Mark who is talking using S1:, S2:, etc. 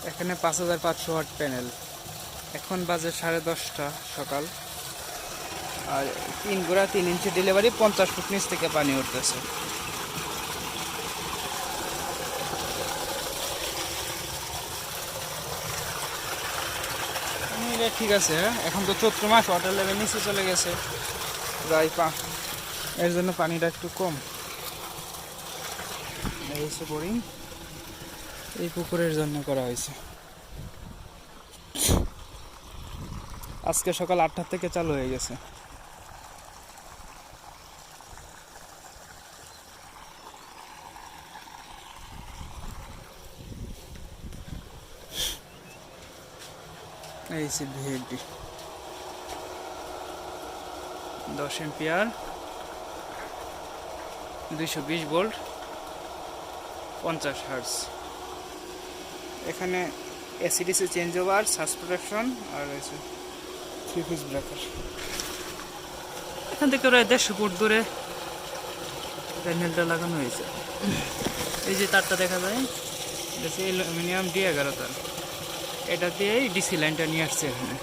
S1: এখানে 5500 watt panel. এখন বাজে 10:30 সকাল। আর 3 গুড়া 3 ইঞ্চি ডেলিভারি, 50 ফুট নিচ থেকে পানি উঠতেছে। ঠিক আছে। এখন তো চৈত্র মাস, ওয়াটার লেভেল নিচে চলে গেছে প্রায় এর জন্য পানিটা একটু কম। এই হচ্ছে বোরিং, এই পুকুরের জন্য করা হয়েছে। আজকে সকাল 8টা থেকে চালু হয়ে গেছে। এই হচ্ছে ভিএডি 10 এম্পিয়ার, 220 ভোল্ট, 50 হার্জ। এখানে AC DC change over, surge protection, আর রয়েছে 3 পিস ব্রেকার। এখান থেকে প্রায় 150 ফুট দূরে প্যানেলটা লাগানো হয়েছে। এই যে তারটা দেখা যায়, এটা হচ্ছে অ্যালুমিনিয়াম D11 তার। এটা দিয়েই ডিসি লাইনটা নিয়ে আসছে এখানে।